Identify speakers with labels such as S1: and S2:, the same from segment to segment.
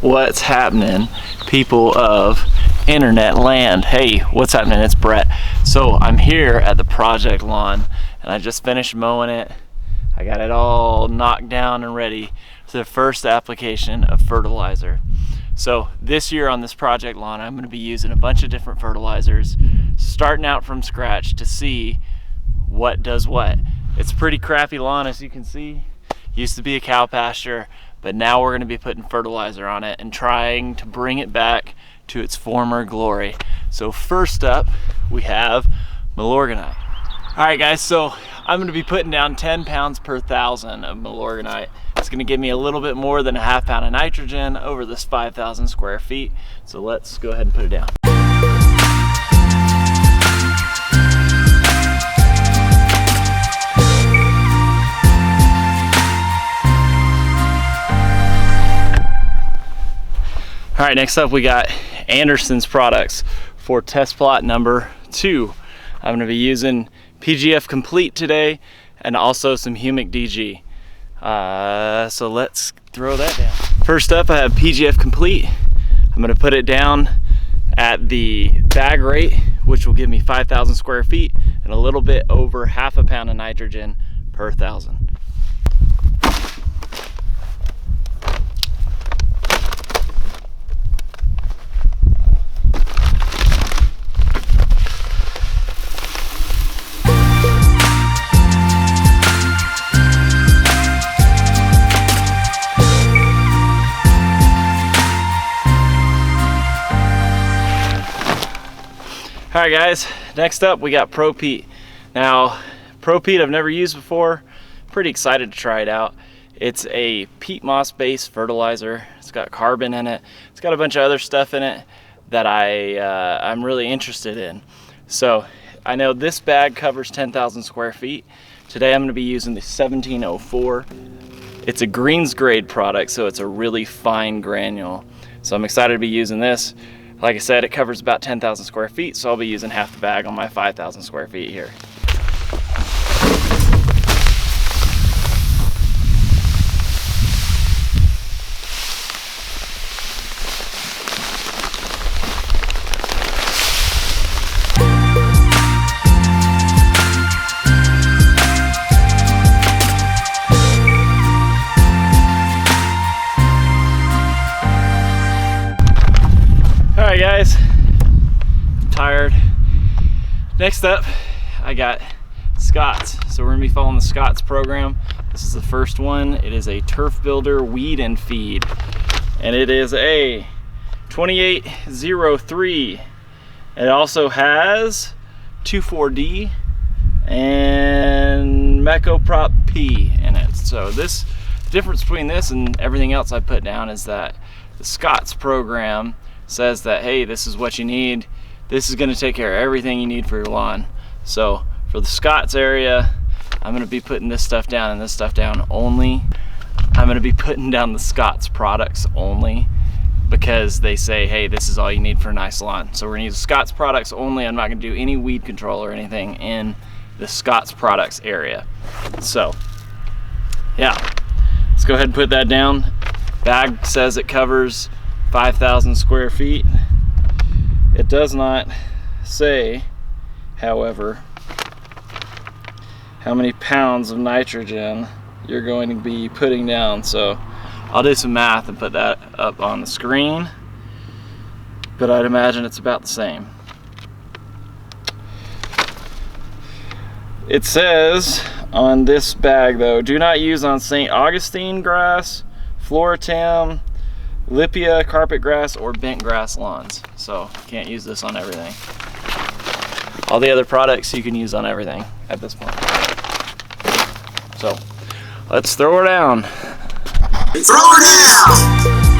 S1: What's happening, people of internet land? Hey, what's happening? It's Brett. So I'm here at the project lawn and I just finished mowing it. I got it all knocked down and ready for the first application of fertilizer. So this year on this project lawn, I'm going to be using a bunch of different fertilizers, starting out from scratch to see what does what. It's a pretty crappy lawn, as you can see. Used to be a cow pasture, but now we're going to be putting fertilizer on it and trying to bring it back to its former glory. So first up, we have Milorganite. All right guys, so I'm going to be putting down 10 pounds per thousand of Milorganite. It's going to give me a little bit more than a half pound of nitrogen over this 5,000 square feet. So let's go ahead and put it down. All right, next up we got Anderson's products for test plot number 2. I'm going to be using PGF Complete today and also some Humic DG. So let's throw that down. First up, I have PGF Complete. I'm going to put it down at the bag rate, which will give me 5,000 square feet and a little bit over half a pound of nitrogen per thousand. All right guys, next up we got Pro Peat. Now, Pro Peat I've never used before. Pretty excited to try it out. It's a peat moss based fertilizer. It's got carbon in it. It's got a bunch of other stuff in it that I'm really interested in. So I know this bag covers 10,000 square feet. Today I'm going to be using the 1704. It's a greens grade product, so it's a really fine granule. So I'm excited to be using this. Like I said, it covers about 10,000 square feet, so I'll be using half the bag on my 5,000 square feet here. Alright guys, I'm tired. Next up, I got Scott's. So we're going to be following the Scott's program. This is the first one. It is a Turf Builder Weed and Feed. And it is a 2803. It also has 2,4-D and Mecoprop P in it. So the difference between this and everything else I put down is that the Scott's program says that, hey, this is what you need. This is going to take care of everything you need for your lawn. So for the Scott's area, I'm going to be putting this stuff down and this stuff down only. I'm going to be putting down the Scott's products only because they say, hey, this is all you need for a nice lawn. So we're going to use Scott's products only. I'm not going to do any weed control or anything in the Scott's products area. So yeah, let's go ahead and put that down. Bag says it covers 5,000 square feet. It does not say, however, how many pounds of nitrogen you're going to be putting down. So I'll do some math and put that up on the screen, but I'd imagine it's about the same. It says on this bag though, do not use on St. Augustine grass, Floratam, Lipia, carpet grass, or bent grass lawns. So can't use this on everything. All the other products you can use on everything at this point. So let's throw her down. Throw her down!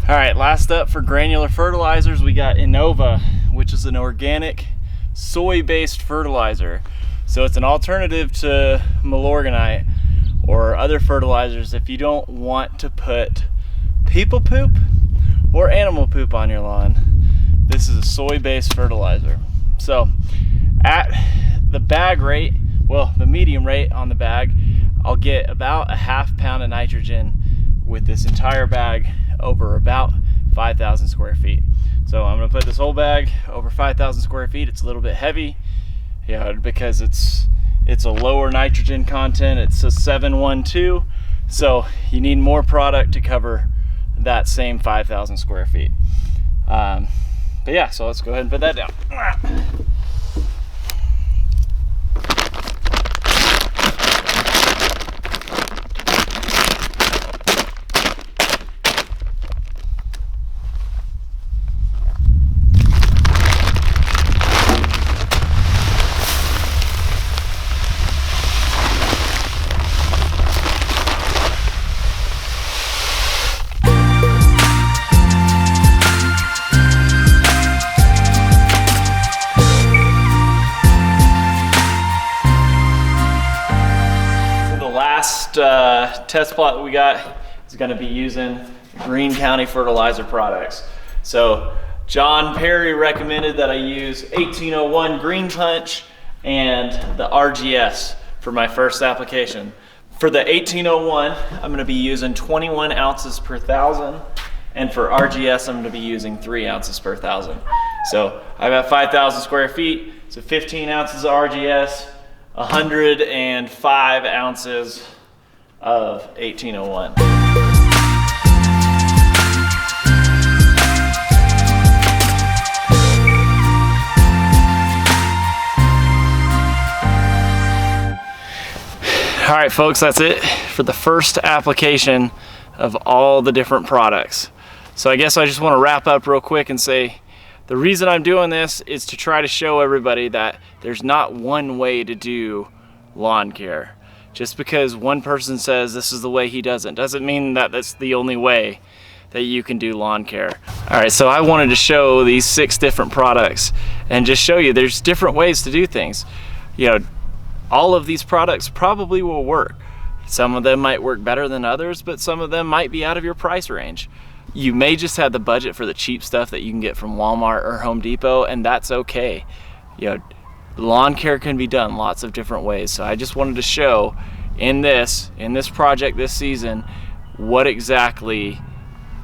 S1: All right, last up for granular fertilizers, we got ANOVA, which is an organic soy-based fertilizer. So it's an alternative to Milorganite or other fertilizers if you don't want to put people poop or animal poop on your lawn. This is a soy-based fertilizer. So at the bag rate, well, the medium rate on the bag, I'll get about a ½ pound of nitrogen with this entire bag over about 5,000 square feet. So I'm gonna put this whole bag over 5,000 square feet. It's a little bit heavy, because it's a lower nitrogen content. It's a 712, so you need more product to cover that same 5,000 square feet. But yeah, so let's go ahead and put that down. Test plot that we got is going to be using Greene County fertilizer products. So John Perry recommended that I use 1801 Green Punch and the RGS for my first application. For the 1801, I'm going to be using 21 ounces per thousand, and for RGS, I'm going to be using 3 ounces per thousand. So I've got 5,000 square feet, so 15 ounces of RGS, 105 ounces of 1801. All right, folks, that's it for the first application of all the different products. So I guess I just want to wrap up real quick and say the reason I'm doing this is to try to show everybody that there's not one way to do lawn care. Just because one person says this is the way he does it, doesn't mean that that's the only way that you can do lawn care. All right, so I wanted to show these 6 different products and just show you there's different ways to do things. All of these products probably will work. Some of them might work better than others, but some of them might be out of your price range. You may just have the budget for the cheap stuff that you can get from Walmart or Home Depot, and that's okay. Lawn care can be done lots of different ways. So I just wanted to show in this project this season what exactly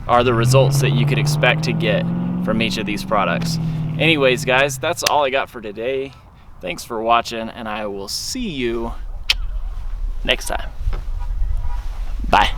S1: are the results that you could expect to get from each of these products. Anyways, guys, that's all I got for today. Thanks for watching, and I will see you next time. Bye.